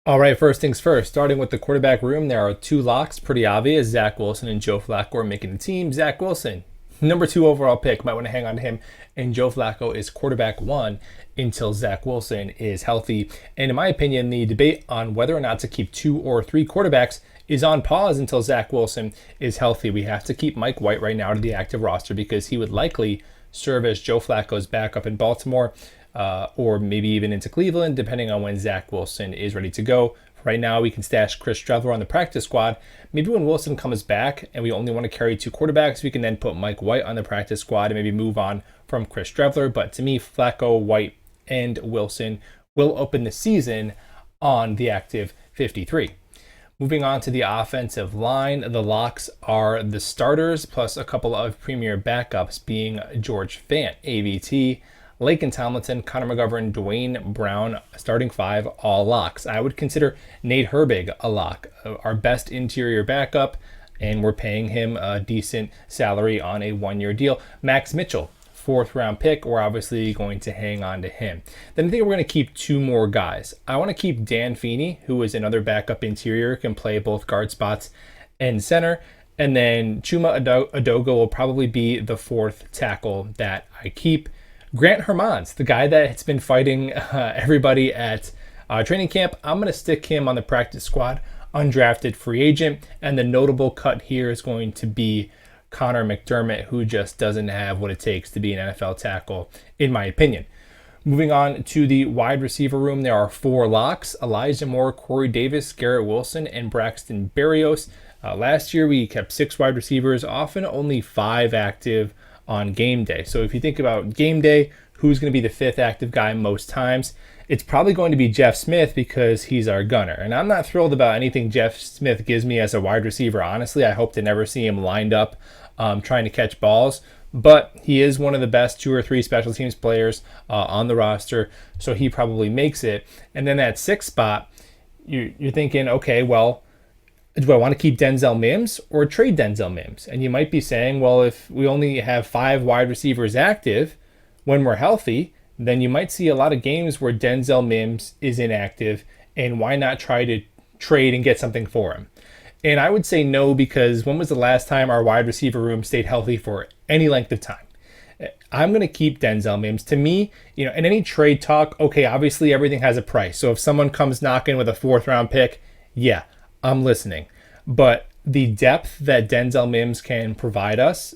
All right, first things first. Starting with the quarterback room, there are two locks, pretty obvious. Zach Wilson and Joe Flacco are making the team. Zach Wilson, number 2 overall pick, might want to hang on to him. And Joe Flacco is quarterback 1 until Zach Wilson is healthy. And in my opinion, the debate on whether or not to keep 2 or 3 quarterbacks is on pause until Zach Wilson is healthy. We have to keep Mike White right now to the active roster because he would likely serve as Joe Flacco's backup in Baltimore, or maybe even into Cleveland, depending on when Zach Wilson is ready to go. Right now, we can stash Chris Trevor on the practice squad. Maybe when Wilson comes back and we only want to carry 2 quarterbacks, we can then put Mike White on the practice squad and maybe move on from Chris Trevor. But to me, Flacco, White, and Wilson will open the season on the active 53. Moving on to the offensive line, the locks are the starters plus a couple of premier backups being George Fant, AVT, Laken Tomlinson, Connor McGovern, Dwayne Brown, starting 5, all locks. I would consider Nate Herbig a lock, our best interior backup, and we're paying him a decent salary on a 1-year deal. Max Mitchell, 4th round pick, we're obviously going to hang on to him. Then I think we're going to keep 2 more guys. I want to keep Dan Feeney, who is another backup interior, can play both guard spots and center. And then Chuma Adogo will probably be the 4th tackle that I keep. Grant Hermans, the guy that's been fighting everybody at training camp, I'm going to stick him on the practice squad, undrafted free agent. And the notable cut here is going to be Connor McDermott, who just doesn't have what it takes to be an NFL tackle, in my opinion. Moving on to the wide receiver room, there are 4 locks: Elijah Moore, Corey Davis, Garrett Wilson, and Braxton Berrios. Last year, we kept 6 wide receivers, often only 5 active on game day. So if you think about game day, who's going to be the 5th active guy most times? It's probably going to be Jeff Smith because he's our gunner. And I'm not thrilled about anything Jeff Smith gives me as a wide receiver. Honestly, I hope to never see him lined up trying to catch balls. But he is one of the best 2 or 3 special teams players on the roster, so he probably makes it. And then that 6th spot, you're thinking, okay, well, do I want to keep Denzel Mims or trade Denzel Mims? And you might be saying, well, if we only have 5 wide receivers active when we're healthy, then you might see a lot of games where Denzel Mims is inactive, and why not try to trade and get something for him? And I would say no, because when was the last time our wide receiver room stayed healthy for any length of time? I'm going to keep Denzel Mims. To me, in any trade talk, okay, obviously everything has a price. So if someone comes knocking with a 4th round pick, yeah, I'm listening. But the depth that Denzel Mims can provide us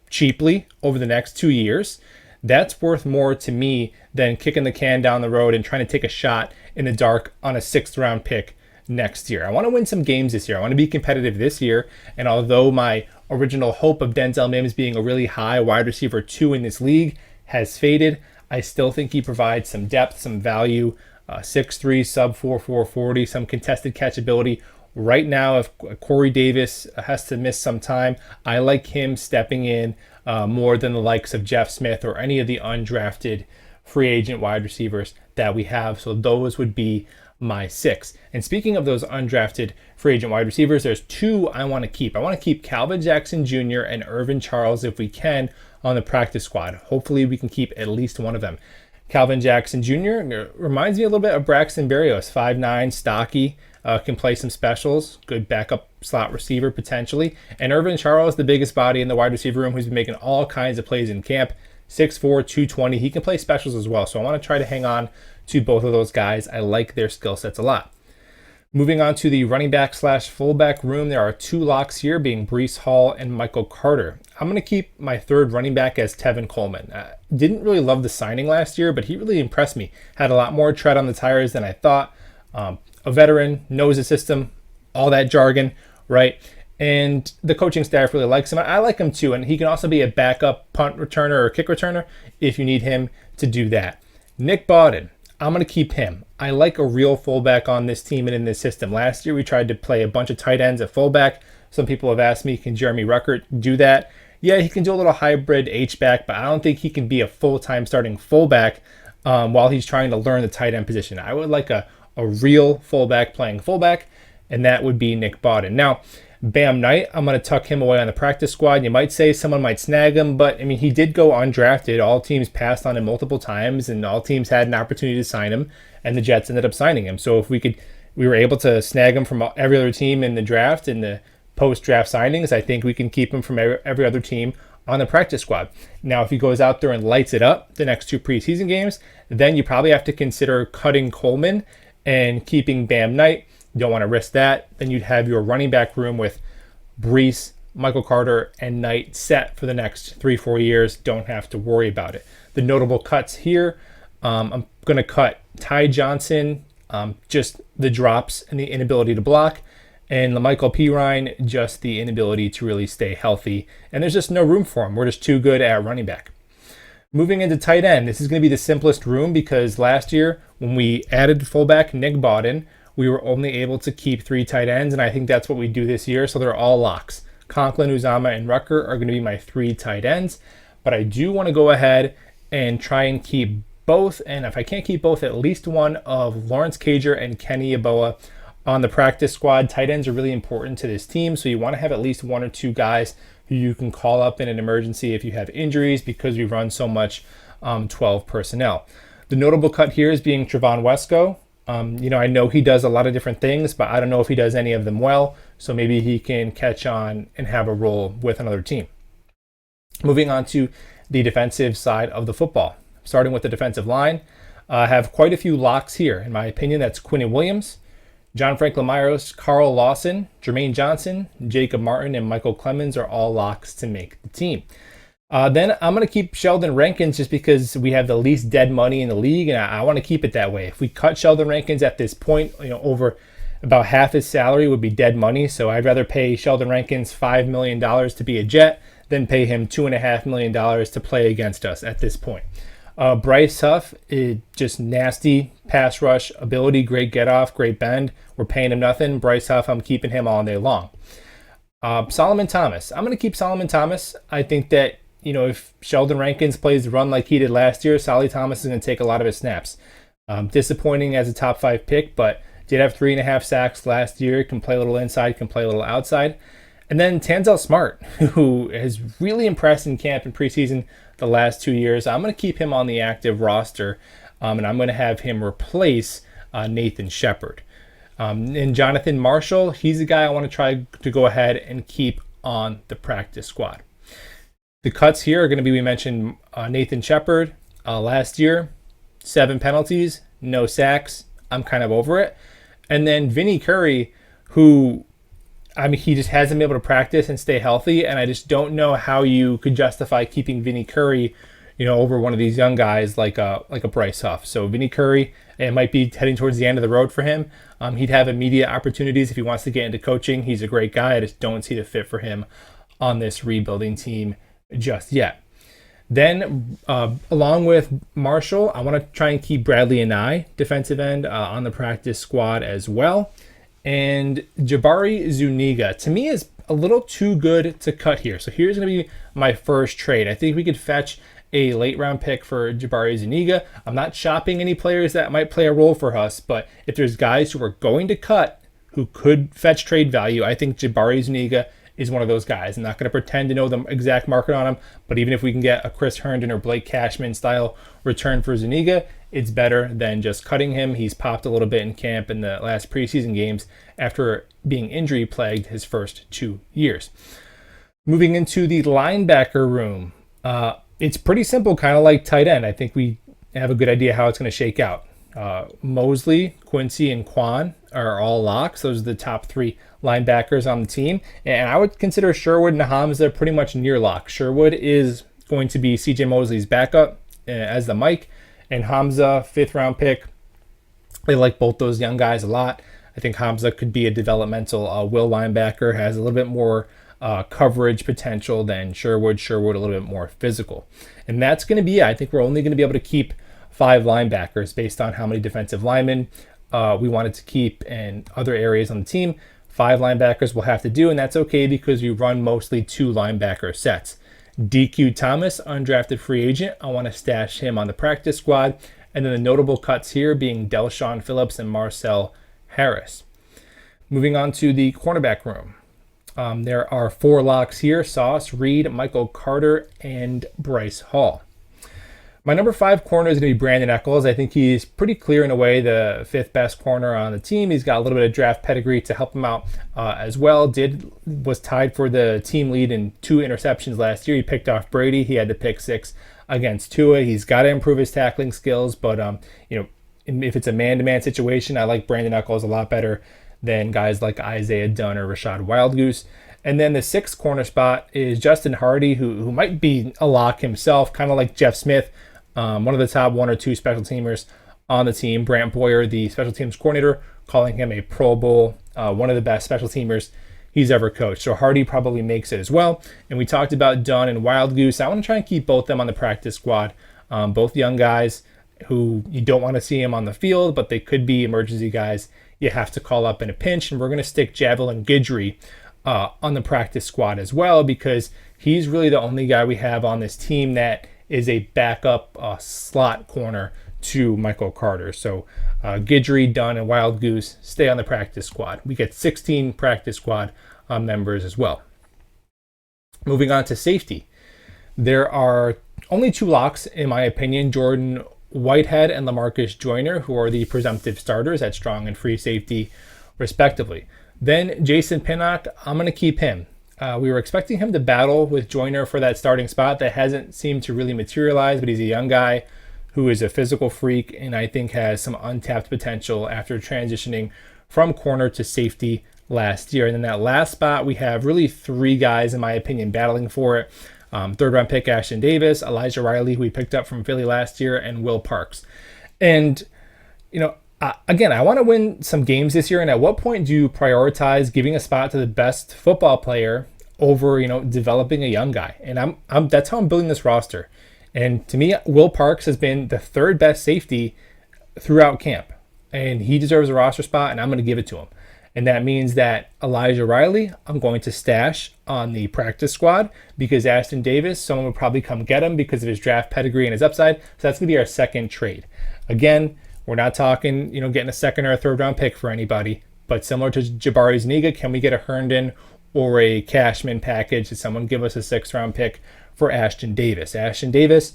cheaply over the next 2 years, that's worth more to me than kicking the can down the road and trying to take a shot in the dark on a 6th round pick next year. I want to win some games this year. I want to be competitive this year. And although my original hope of Denzel Mims being a really high wide receiver 2 in this league has faded, I still think he provides some depth, some value, 6'3", sub 4'4", 40, some contested catchability. Right now, if Corey Davis has to miss some time, I like him stepping in more than the likes of Jeff Smith or any of the undrafted free agent wide receivers that we have. So those would be my 6. And speaking of those undrafted free agent wide receivers, there's 2 I want to keep. I want to keep Calvin Jackson Jr. and Irvin Charles if we can on the practice squad. Hopefully we can keep at least one of them. Calvin Jackson Jr. reminds me a little bit of Braxton Berrios, 5'9", stocky, can play some specials, good backup slot receiver potentially. And Irvin Charles, the biggest body in the wide receiver room, who's been making all kinds of plays in camp, 6'4", 220. He can play specials as well. So I want to try to hang on to both of those guys. I like their skill sets a lot. Moving on to the running back / fullback room, there are 2 locks here, being Breece Hall and Michael Carter. I'm going to keep my 3rd running back as Tevin Coleman. Didn't really love the signing last year, but he really impressed me. Had a lot more tread on the tires than I thought. A veteran, knows the system, all that jargon, right? And the coaching staff really likes him. I like him too, and he can also be a backup punt returner or kick returner if you need him to do that. Nick Bawden, I'm going to keep him. I like a real fullback on this team and in this system. Last year, we tried to play a bunch of tight ends at fullback. Some people have asked me, can Jeremy Ruckert do that? Yeah, he can do a little hybrid H-back, but I don't think he can be a full-time starting fullback while he's trying to learn the tight end position. I would like a real fullback playing fullback, and that would be Nick Bawden. Now, Bam Knight, I'm going to tuck him away on the practice squad. You might say someone might snag him, but I mean, he did go undrafted. All teams passed on him multiple times, and all teams had an opportunity to sign him, and the Jets ended up signing him. So if we could we were able to snag him from every other team in the draft, in the post-draft signings. I think we can keep him from every other team on the practice squad. Now, if he goes out there and lights it up the next 2 preseason games, then you probably have to consider cutting Coleman and keeping Bam Knight. You don't want to risk that. Then you'd have your running back room with Brees, Michael Carter, and Knight set for the next 3-4 years. Don't have to worry about it. The notable cuts here, I'm going to cut Ty Johnson, just the drops and the inability to block, and LaMichael Pirine, just the inability to really stay healthy. And there's just no room for him. We're just too good at running back. Moving into tight end, this is going to be the simplest room because last year when we added fullback Nick Bawden, we were only able to keep 3 tight ends, and I think that's what we do this year. So they're all locks. Conklin, Uzama, and Rucker are going to be my 3 tight ends. But I do want to go ahead and try and keep both, and if I can't keep both, at least one of Lawrence Cager and Kenny Yeboah on the practice squad. Tight ends are really important to this team, so you want to have at least 1 or 2 guys who you can call up in an emergency if you have injuries, because we run so much 12 personnel. The notable cut here is being Trevon Wesco. I know he does a lot of different things, but I don't know if he does any of them well, so maybe he can catch on and have a role with another team. Moving on to the defensive side of the football. Starting with the defensive line, I have quite a few locks here. In my opinion, that's Quinnen Williams, John Frank Lamiros, Carl Lawson, Jermaine Johnson, Jacob Martin, and Michael Clemens are all locks to make the team. Then I'm going to keep Sheldon Rankins just because we have the least dead money in the league, and I want to keep it that way. If we cut Sheldon Rankins at this point, over about half his salary would be dead money. So I'd rather pay Sheldon Rankins $5 million to be a Jet than pay him $2.5 million to play against us at this point. Bryce Huff is just nasty pass rush ability, great get off, great bend. We're paying him nothing. Bryce Huff, I'm keeping him all day long. Solomon Thomas, I'm going to keep Solomon Thomas. I think that if Sheldon Rankins plays the run like he did last year, Solly Thomas is going to take a lot of his snaps. Disappointing as a top 5 pick, but did have 3.5 sacks last year. Can play a little inside, can play a little outside. And then Tanzel Smart, who has really impressed in camp and preseason the last 2 years. I'm going to keep him on the active roster, and I'm going to have him replace Nathan Shepard. And Jonathan Marshall, he's a guy I want to try to go ahead and keep on the practice squad. The cuts here are going to be, we mentioned Nathan Shepard last year, 7 penalties, no sacks. I'm kind of over it. And then Vinny Curry, who, he just hasn't been able to practice and stay healthy, and I just don't know how you could justify keeping Vinny Curry, over one of these young guys like a Bryce Huff. So Vinny Curry, it might be heading towards the end of the road for him. He'd have immediate opportunities if he wants to get into coaching. He's a great guy. I just don't see the fit for him on this rebuilding team just yet. Then, along with Marshall, I want to try and keep Bradley Anae, defensive end, on the practice squad as well. And Jabari Zuniga, to me, is a little too good to cut here. So here's going to be my first trade. I think we could fetch a late round pick for Jabari Zuniga. I'm not shopping any players that might play a role for us, but if there's guys who are going to cut who could fetch trade value, I think Jabari Zuniga is one of those guys. I'm not going to pretend to know the exact market on him, but even if we can get a Chris Herndon or Blake Cashman style return for Zuniga, it's better than just cutting him. He's popped a little bit in camp in the last preseason games after being injury plagued his first 2 years. Moving into the linebacker room, it's pretty simple, kind of like tight end. I think we have a good idea how it's going to shake out. Mosley, Quincy, and Quan are all locks. Those are the top 3 linebackers on the team. And I would consider Sherwood and Hamza pretty much near lock. Sherwood is going to be CJ Mosley's backup as the Mike, and Hamza, 5th round pick. They like both those young guys a lot. I think Hamza could be a developmental will linebacker, has a little bit more coverage potential than Sherwood. Sherwood a little bit more physical. And that's going to be it. I think we're only going to be able to keep 5 linebackers based on how many defensive linemen we wanted to keep in other areas on the team. 5 linebackers we'll have to do, and that's okay because we run mostly 2 linebacker sets. DQ Thomas, undrafted free agent. I want to stash him on the practice squad. And then the notable cuts here being Delshawn Phillips and Marcel Harris. Moving on to the cornerback room. There are 4 locks here: Sauce, Reed, Michael Carter, and Bryce Hall. My number 5 corner is going to be Brandon Echols. I think he's pretty clear in a way the 5th best corner on the team. He's got a little bit of draft pedigree to help him out as well. Was tied for the team lead in 2 interceptions last year. He picked off Brady. He had the pick 6 against Tua. He's got to improve his tackling skills, but if it's a man-to-man situation, I like Brandon Echols a lot better than guys like Isaiah Dunn or Rashad Wildgoose. And then the 6th corner spot is Justin Hardy, who might be a lock himself, kind of like Jeff Smith, one of the top 1 or 2 special teamers on the team. Brant Boyer, the special teams coordinator, calling him a Pro Bowl, one of the best special teamers he's ever coached. So Hardy probably makes it as well. And we talked about Dunn and Wildgoose. I want to try and keep both them on the practice squad. Both young guys who you don't want to see them on the field, but they could be emergency guys you have to call up in a pinch. And we're going to stick Javelin Guidry on the practice squad as well, because he's really the only guy we have on this team that is a backup slot corner to Michael Carter. So Guidry, Dunn, and Wildgoose stay on the practice squad. We get 16 practice squad members as well. Moving on to safety. There are only 2 locks, in my opinion, Jordan Whitehead and LaMarcus Joyner, who are the presumptive starters at strong and free safety, respectively. Then Jason Pinnock, I'm going to keep him. We were expecting him to battle with Joyner for that starting spot. That hasn't seemed to really materialize, but he's a young guy who is a physical freak and I think has some untapped potential after transitioning from corner to safety last year. And in that last spot, we have really 3 guys, in my opinion, battling for it. 3rd round pick Ashton Davis, Elijah Riley, who we picked up from Philly last year, and Will Parks. And, again, I want to win some games this year. And at what point do you prioritize giving a spot to the best football player over, developing a young guy? And that's how I'm building this roster. And to me, Will Parks has been the 3rd best safety throughout camp, and he deserves a roster spot, and I'm going to give it to him. And that means that Elijah Riley, I'm going to stash on the practice squad, because Ashton Davis, someone would probably come get him because of his draft pedigree and his upside. So that's going to be our 2nd trade. Again, we're not talking, getting a 2nd or a 3rd round pick for anybody, but similar to Jabari Zuniga, can we get a Herndon or a Cashman package? Did someone give us a 6th round pick for Ashton Davis? Ashton Davis,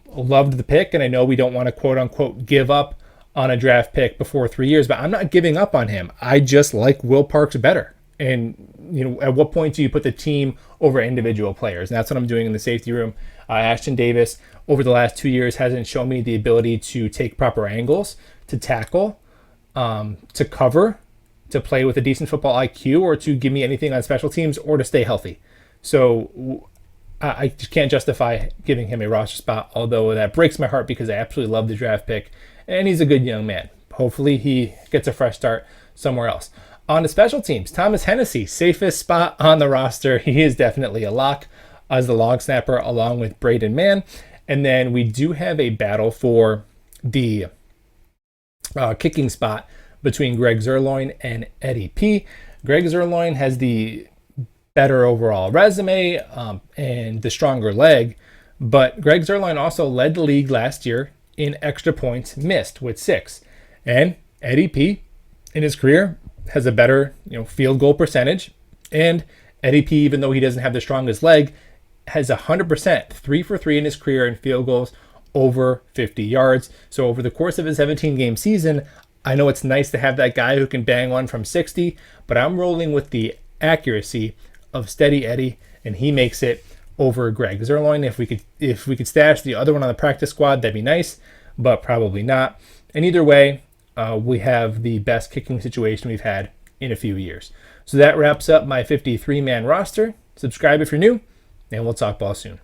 loved the pick, and I know we don't want to quote unquote give up on a draft pick before 3 years, but I'm not giving up on him. I just like Will Parks better. And, at what point do you put the team over individual players? And that's what I'm doing in the safety room. Ashton Davis, over the last 2 years, hasn't shown me the ability to take proper angles, to tackle, to cover, to play with a decent football IQ, or to give me anything on special teams, or to stay healthy. So I just can't justify giving him a roster spot, although that breaks my heart because I absolutely love the draft pick. And he's a good young man. Hopefully he gets a fresh start somewhere else. On to special teams, Thomas Hennessy, safest spot on the roster. He is definitely a lock as the long snapper, along with Braden Mann. And then we do have a battle for the kicking spot between Greg Zerloin and Eddie P. Greg Zerloin has the better overall resume and the stronger leg, but Greg Zerloin also led the league last year in extra points missed with 6. And Eddie P in his career has a better, field goal percentage. And Eddie P, even though he doesn't have the strongest leg, has 100%, 3 for 3 in his career in field goals over 50 yards. So over the course of his 17-game season, I know it's nice to have that guy who can bang one from 60, but I'm rolling with the accuracy of Steady Eddie, and he makes it over Greg Zerloin. If we could stash the other one on the practice squad, that'd be nice, but probably not. And either way, we have the best kicking situation we've had in a few years. So that wraps up my 53-man roster. Subscribe if you're new, and we'll talk ball soon.